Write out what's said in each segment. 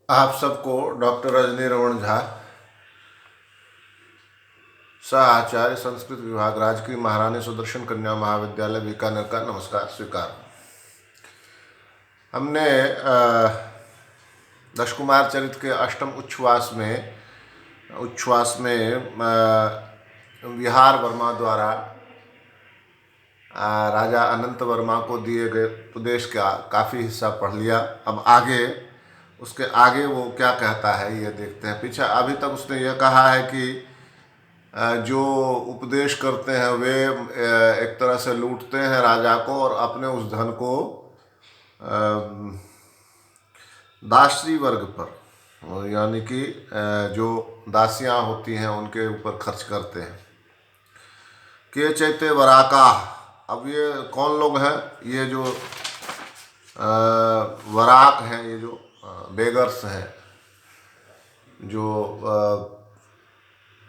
आप सबको डॉक्टर रजनी रमन झा, सह आचार्य संस्कृत विभाग, राजकीय महारानी सुदर्शन कन्या महाविद्यालय बीकानेर का नमस्कार स्वीकार। हमने दश कुमार चरित के अष्टम उच्छ्वास में विहार वर्मा द्वारा राजा अनंत वर्मा को दिए गए उपदेश का काफ़ी हिस्सा पढ़ लिया। अब आगे उसके आगे वो क्या कहता है ये देखते हैं। पीछे अभी तक उसने ये कहा है कि जो उपदेश करते हैं वे एक तरह से लूटते हैं राजा को और अपने उस धन को दासी वर्ग पर, यानी कि जो दासियां होती हैं उनके ऊपर खर्च करते हैं। के चैते वराका, अब ये कौन लोग हैं? ये जो वराक हैं, ये जो बेगर्स हैं, जो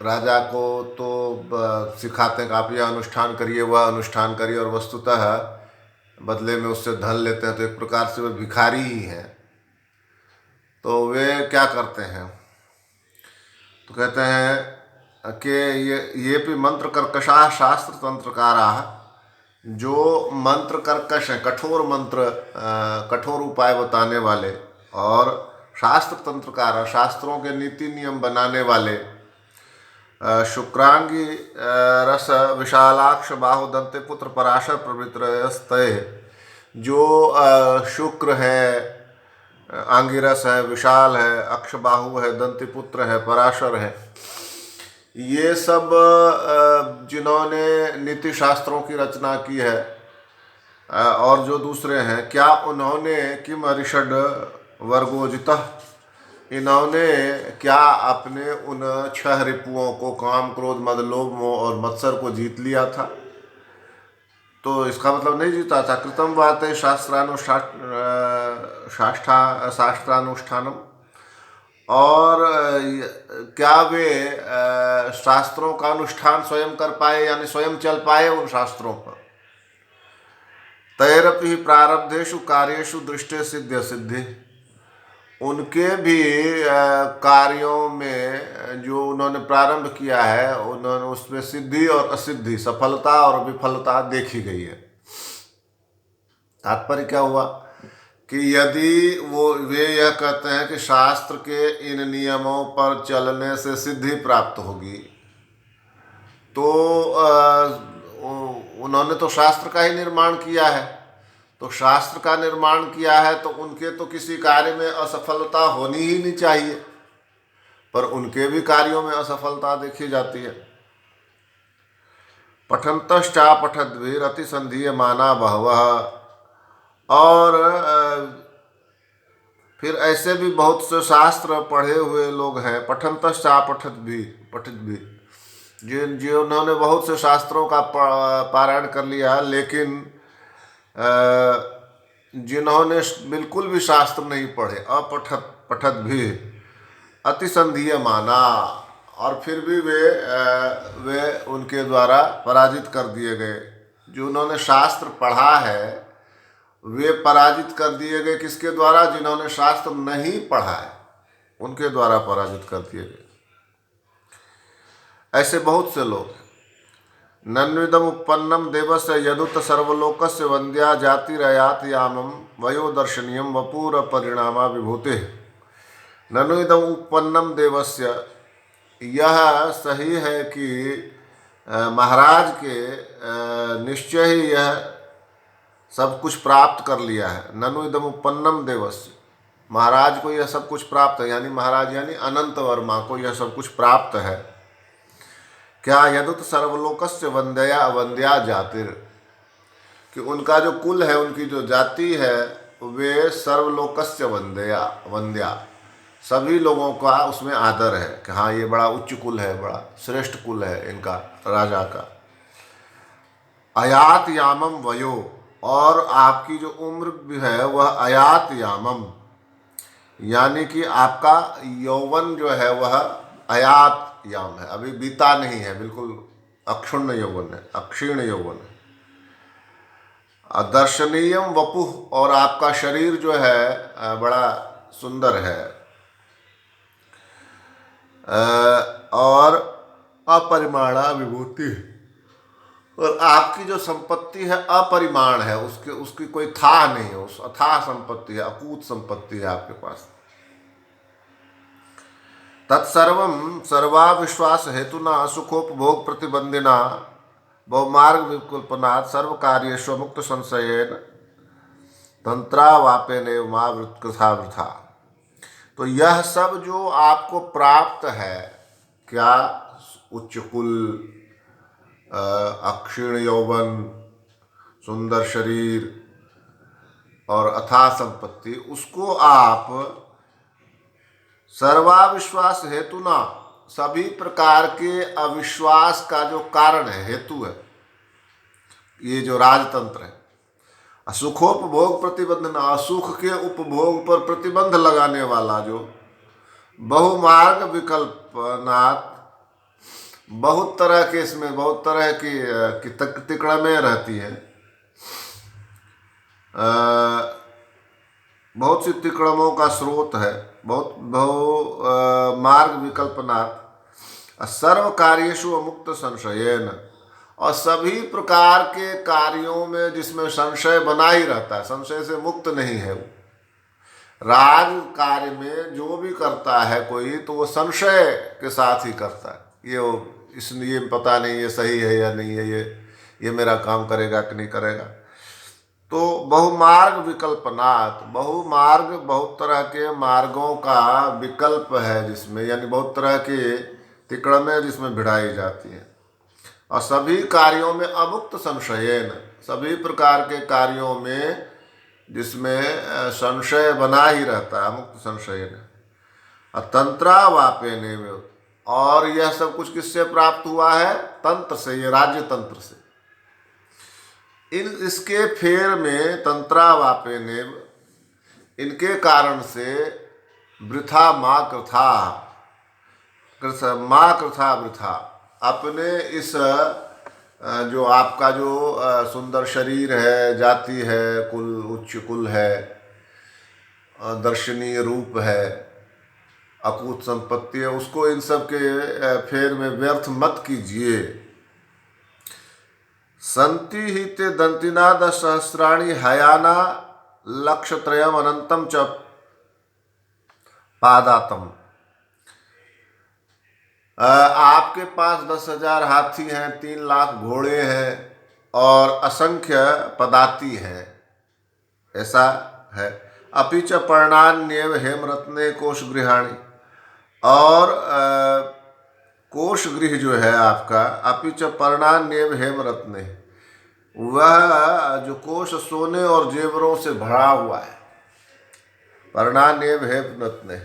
राजा को तो सिखाते हैं कि आप यह अनुष्ठान करिए, वह अनुष्ठान करिए, और वस्तुतः बदले में उससे धन लेते हैं। तो एक प्रकार से वे भिखारी ही हैं। तो वे क्या करते हैं? तो कहते हैं कि ये भी मंत्र कर्कशा शास्त्र तंत्रकारा, जो मंत्र कर्कश हैं, कठोर मंत्र, कठोर उपाय बताने वाले, और शास्त्र तंत्रकार, शास्त्रों के नीति नियम बनाने वाले, शुक्रांगी रस विशालाक्ष बाहुदंते पुत्र पराशर प्रवृत्तस्तय, जो शुक्र है, आंगिरस है, विशाल है, अक्षबाहु है, दंतिपुत्र है, पराशर है, ये सब जिन्होंने नीति शास्त्रों की रचना की है, और जो दूसरे हैं, क्या उन्होंने किम अरिषड वर्गोजितः, इन्होंने क्या अपने उन 6 रिपुओं को, काम क्रोध मद लोभ मोह और मत्सर को जीत लिया था? तो इसका मतलब नहीं जीता था। कृतम बात है शास्त्रानुष्ठानम, और क्या वे शास्त्रों का अनुष्ठान स्वयं कर पाए, यानी स्वयं चल पाए उन शास्त्रों पर? तैरपि प्रारब्धेषु कार्येषु दृष्टे सिद्ध सिद्धि, उनके भी कार्यों में जो उन्होंने प्रारंभ किया है, उन्होंने उसमें सिद्धि और असिद्धि, सफलता और विफलता देखी गई है। तात्पर्य क्या हुआ कि यदि वे यह कहते हैं कि शास्त्र के इन नियमों पर चलने से सिद्धि प्राप्त होगी, तो उन्होंने तो शास्त्र का ही निर्माण किया है। तो शास्त्र का निर्माण किया है तो उनके तो किसी कार्य में असफलता होनी ही नहीं चाहिए, पर उनके भी कार्यों में असफलता देखी जाती है। पठंतश्चा पठद्भिर अतिसंधीय माना बहवः, और फिर ऐसे भी बहुत से शास्त्र पढ़े हुए लोग हैं, पठंतश्चा पठद्भिर, जिन्होंने बहुत से शास्त्रों का पारायण कर लिया, लेकिन जिन्होंने बिल्कुल भी शास्त्र नहीं पढ़े, पठत भी अतिसंधीय माना, और फिर भी वे उनके द्वारा पराजित कर दिए गए। जो उन्होंने शास्त्र पढ़ा है वे पराजित कर दिए गए। किसके द्वारा? जिन्होंने शास्त्र नहीं पढ़ा है उनके द्वारा पराजित कर दिए गए। ऐसे बहुत से लोग हैं। नन्विदम उत्पन्नम देवस्य यदुत सर्वलोकस्य वंद्या जातिरयात यामम वयो दर्शनीयम वपूर परिणामा विभूते। नन्विदम उत्पन्नम देवस्य, यह सही है कि महाराज के निश्चय ही यह सब कुछ प्राप्त कर लिया है। नन्विदम उत्पन्नम देवस्य, महाराज को यह सब कुछ प्राप्त है, यानी महाराज यानी अनंत वर्मा को यह सब कुछ प्राप्त है। क्या? यदुत सर्वलोकस्य वंद्या जातिर, कि उनका जो कुल है, उनकी जो जाति है, वे सर्वलोकस्य वंद्या, सभी लोगों का उसमें आदर है कि हाँ ये बड़ा उच्च कुल है, बड़ा श्रेष्ठ कुल है इनका, राजा का। अयात यामम वयो, और आपकी जो उम्र भी है वह अयात यामम, यानी कि आपका यौवन जो है वह अयात याम है, अभी बीता नहीं है, बिल्कुल अक्षुण्ण यौवन है, अक्षीण यौवन है। दर्शनीयम वपुः, और आपका शरीर जो है बड़ा सुंदर है, और अपरिमाणा विभूति, और आपकी जो संपत्ति है अपरिमाण है, उसकी कोई था नहीं है, उस अथाह संपत्ति है, अकूत संपत्ति है आपके पास। तत्सर्वं सर्वाविश्वास हेतुना सुखोपभोग प्रतिबंधिना बहुमार्ग विकल्पनात् सर्व कार्येषु मुक्त संशयेन तंत्रावापेन मावृत्कृथा वृथा। तो यह सब जो आपको प्राप्त है, क्या उच्च कुल, अक्षीण यौवन, सुंदर शरीर और अथाह संपत्ति, उसको आप सर्वाविश्वास हेतुना, सभी प्रकार के अविश्वास का जो कारण है, हेतु है, ये जो राजतंत्र है, असुखोपभोग प्रतिबंधना, असुख के उपभोग पर प्रतिबंध लगाने वाला जो बहुमार्ग विकल्पनात्, बहुत तरह के, इसमें बहुत तरह की तिकड़में रहती हैं, बहुत सी तिकड़मों का स्रोत है, बहु मार्ग विकल्पनात् सर्व कार्येषु मुक्त संशयेन, और सभी प्रकार के कार्यों में जिसमें संशय बना ही रहता है, संशय से मुक्त नहीं है वो। राज कार्य में जो भी करता है कोई, तो वो संशय के साथ ही करता है, इसलिए पता नहीं ये सही है या नहीं है, ये मेरा काम करेगा कि नहीं करेगा। तो बहुमार्ग विकल्पनात्, बहुमार्ग, बहुत तरह के मार्गों का विकल्प है जिसमें, यानी बहुत तरह के तिकड़में जिसमें भिड़ाई जाती हैं, और सभी कार्यों में अमुक्त संशयेन, सभी प्रकार के कार्यों में जिसमें संशय बना ही रहता है, अमुक्त संशयेन। तंत्रावापेने में, और यह सब कुछ किससे प्राप्त हुआ है? तंत्र से, ये राज्य तंत्र से। इसके फेर में तंत्रावापेने, इनके कारण से वृथा माँ कृथा, माँ कृथा वृथा, अपने इस जो आपका जो सुंदर शरीर है, जाति है, कुल उच्च कुल है, दर्शनीय रूप है, अकूत संपत्ति है, उसको इन सब के फेर में व्यर्थ मत कीजिए। संति ही ते दंतिना 10 सहस्राणि हयाना लक्षत्रयम अनंतम च पादातम। आपके पास 10,000 हाथी हैं, 3 लाख घोड़े हैं, और असंख्य पदाती हैं, ऐसा है। अपिच पर्णान्येव हेमरत्ने कोश गृहाणि, और कोश गृह जो है आपका, अपिच पर्णान्येव हेमरत्ने, वह जो कोश सोने और जेवरों से भरा हुआ है, पर्णान्येव हेमरत्ने,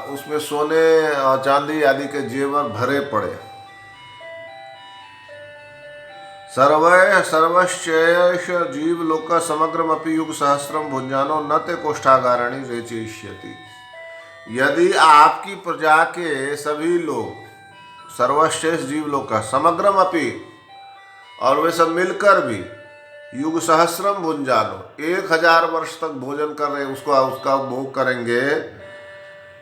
उसमें सोने और चांदी आदि के जेवर भरे पड़े। सर्वश्चेष जीवलोक समग्रमपि युग सहस्रम भुंजानो न ते कोष्ठागारणी रेचयिष्यति। यदि आपकी प्रजा के सभी लोग, सर्वश्रेष्ठ जीवलोक समग्रमपि, और वे सब मिलकर भी, युग सहस्रम भुंजानो, 1000 वर्ष तक भोजन कर रहे, उसका भोग करेंगे,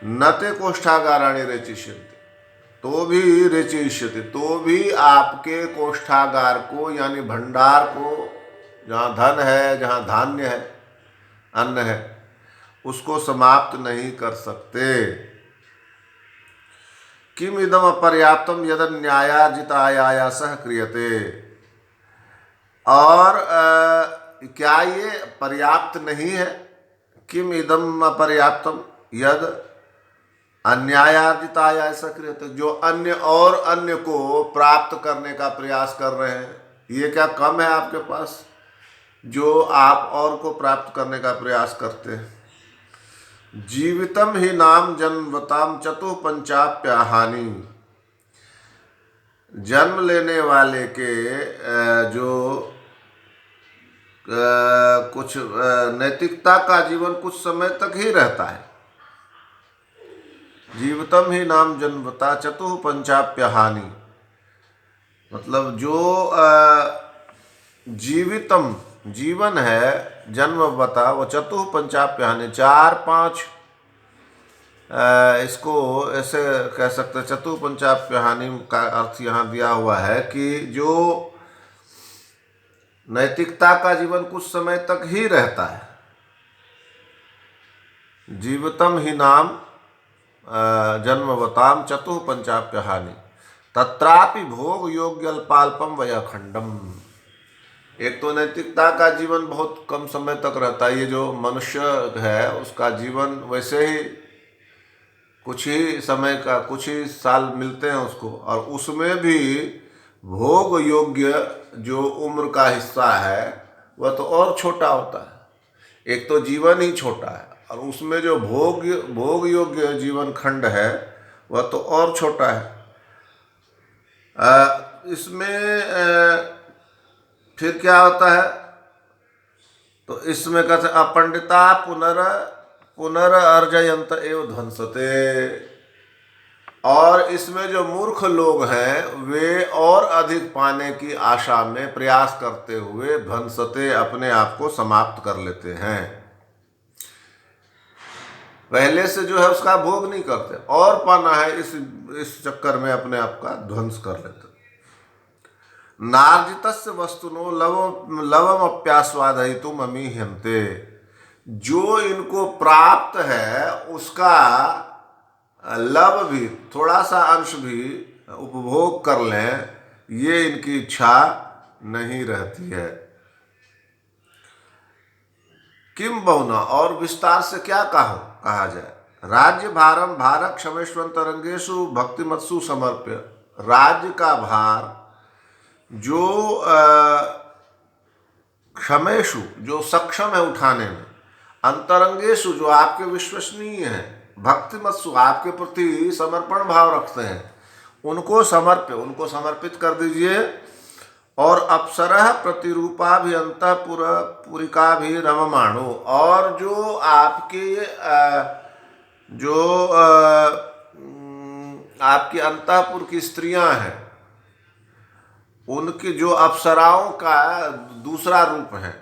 न ते कोष्ठागाराणि रेचयिष्यति, तो भी रेचयिष्यति, तो भी आपके कोष्ठागार को, यानी भंडार को, जहाँ धन है, जहाँ धान्य है, अन्न है, उसको समाप्त नहीं कर सकते। किम इदम अपर्याप्तम यद न्यायार्जितायासः क्रियते, और क्या ये पर्याप्त नहीं है? किम इदम अपर्याप्तम यद अन्यायार्जिताया ऐसा क्रियते, जो अन्य को प्राप्त करने का प्रयास कर रहे हैं, ये क्या कम है आपके पास जो आप और को प्राप्त करने का प्रयास करते हैं? जीवितम ही नाम जन्मवताम चतुःपंचाप्याहानि, जन्म लेने वाले के जो कुछ नैतिकता का जीवन कुछ समय तक ही रहता है। जीवितम ही नाम जन्मवता चतुःपंचाप्यहानि, मतलब जो जीवितम जीवन है, जन्मवता, वो चतुःपंचाप्यहानि, 4-5 इसको ऐसे कह सकते हैं, चतुपंचाप्य हानि का अर्थ यहाँ दिया हुआ है कि जो नैतिकता का जीवन कुछ समय तक ही रहता है, जीवितम ही नाम जन्मवताम चतुपंचाप्य हानि तत्रापि भोग योग्य अल्पाल्पम वयखंडम। एक तो नैतिकता का जीवन बहुत कम समय तक रहता है, ये जो मनुष्य है उसका जीवन वैसे ही कुछ ही समय का, कुछ ही साल मिलते हैं उसको, और उसमें भी भोग योग्य जो उम्र का हिस्सा है वह तो और छोटा होता है। एक तो जीवन ही छोटा है और उसमें जो भोग योग्य जीवन खंड है वह तो और छोटा है। इसमें फिर क्या होता है, तो इसमें कहते अपंडिता पुनर्र्जयंत एवं ध्वंसते, और इसमें जो मूर्ख लोग हैं वे और अधिक पाने की आशा में प्रयास करते हुए ध्वंसते अपने आप को समाप्त कर लेते हैं। पहले से जो है उसका भोग नहीं करते, और पाना है इस चक्कर में अपने आप का ध्वंस कर लेते। नार्जितस्य वस्तुनो लवम अप्यास्वादयितुम अमीह्यन्ते, जो इनको प्राप्त है उसका लव भी, थोड़ा सा अंश भी उपभोग कर लें, ये इनकी इच्छा नहीं रहती है। किम बहुना, और विस्तार से क्या कहा जाए। राज्य भारम भारत क्षमेश्वंतरंगेशु भक्तिमत्सु समर्प्य, राज्य का भार जो क्षमेशु जो सक्षम है उठाने में, अंतरंगेशु जो आपके विश्वसनीय हैं, भक्तिमत्सु आपके प्रति समर्पण भाव रखते हैं, उनको समर्पित कर दीजिए। और अप्सरः प्रतिरूपा भी अंतःपुरिका भी रममाणु, और जो आपके आपकी अंतःपुर की स्त्रियां हैं, उनकी जो अप्सराओं का दूसरा रूप है,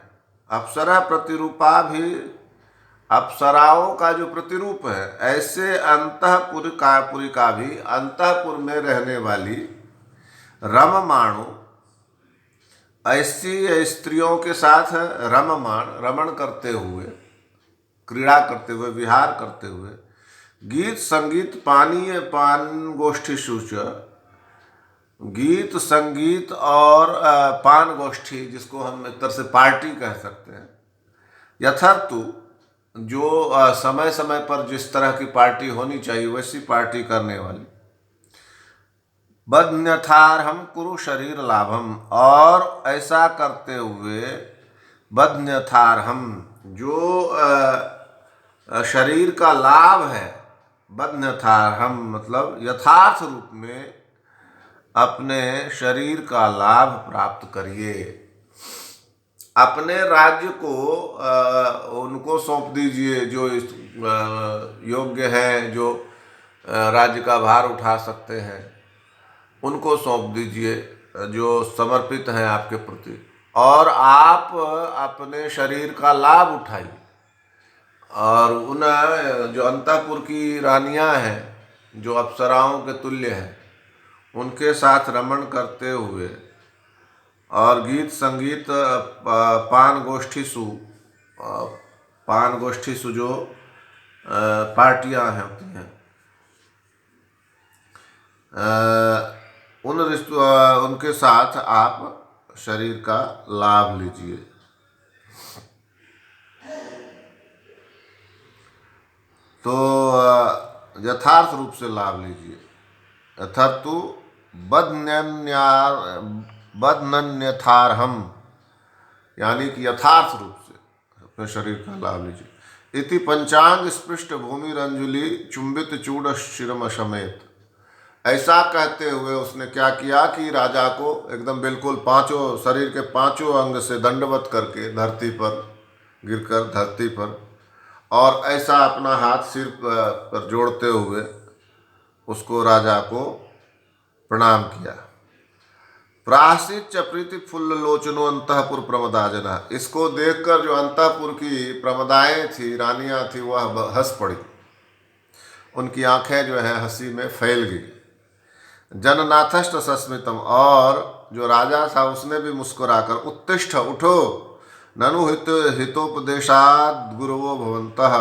अप्सरा प्रतिरूपा भी, अप्सराओं का जो प्रतिरूप है, ऐसे अंतःपुरिका भी, अंतःपुर में रहने वाली रममाणु, ऐसी स्त्रियों के साथ रमण करते हुए, क्रीड़ा करते हुए, विहार करते हुए, गीत संगीत पान गोष्ठी सूच, गीत संगीत और पान गोष्ठी, जिसको हम एक तरह से पार्टी कह सकते हैं, यथार्थु जो समय समय पर जिस तरह की पार्टी होनी चाहिए वैसी पार्टी करने वाली, बद्न्यथार्हम कुरु शरीर लाभम, और ऐसा करते हुए बद्न्यथार्हम जो शरीर का लाभ है, बद्न्यथार्हम मतलब यथार्थ रूप में अपने शरीर का लाभ प्राप्त करिए। अपने राज्य को उनको सौंप दीजिए जो योग्य हैं, जो राज्य का भार उठा सकते हैं, उनको सौंप दीजिए जो समर्पित हैं आपके प्रति, और आप अपने शरीर का लाभ उठाइए। और उन जो अंतःपुर की रानियां हैं, जो अप्सराओं के तुल्य हैं, उनके साथ रमण करते हुए, और गीत संगीत पान गोष्ठी जो पार्टियां होती हैं, उनके साथ आप शरीर का लाभ लीजिए। तो यथार्थ रूप से लाभ लीजिए। यथार्थु बद्न्यथार्हम, यानी कि यथार्थ रूप से अपने शरीर का लाभ लीजिए। इति पंचांग स्पृष्ट भूमि रंजुली चुंबित चूड़ शिरम समेत, ऐसा कहते हुए उसने क्या किया कि राजा को एकदम बिल्कुल पांचों शरीर के पांचों अंग से दंडवत करके धरती पर गिरकर, धरती पर, और ऐसा अपना हाथ सिर पर जोड़ते हुए उसको, राजा को प्रणाम किया। प्राश्चित च प्रीति फुल्ल लोचनो अंतःपुर प्रमदाजना, इसको देखकर जो अंतःपुर की प्रमदाएं थी, रानियां थी, वह हंस पड़ी उनकी आंखें जो है हंसी में फैल गई। जननाथष्ट सस्मितम, और जो राजा था उसने भी मुस्कुराकर, उत्तिष्ठ उठो, ननु हितोपदेशाद गुरुवो भवन्तः,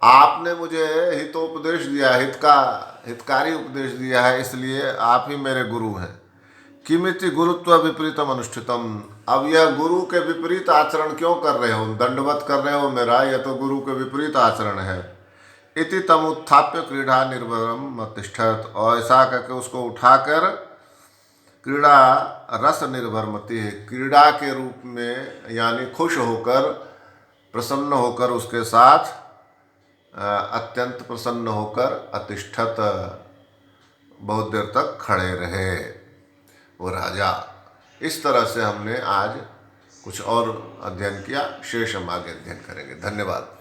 आपने मुझे हितोपदेश दिया, हितकारी उपदेश दिया है, इसलिए आप ही मेरे गुरु हैं। किमिति गुरुत्व विपरीतम अनुष्ठितम, अब यह गुरु के विपरीत आचरण क्यों कर रहे हो, दंडवत कर रहे हो मेरा, यह तो गुरु के विपरीत आचरण है। इति तम उत्थाप्य क्रीड़ा निर्भरम तिष्ठत, और ऐसा करके उसको उठाकर क्रीड़ा रस निर्भर मति है, क्रीड़ा के रूप में यानी खुश होकर, प्रसन्न होकर उसके साथ अत्यंत प्रसन्न होकर अतिष्ठत, बहुत देर तक खड़े रहे वो राजा। इस तरह से हमने आज कुछ और अध्ययन किया, शेष हम आगे अध्ययन करेंगे। धन्यवाद।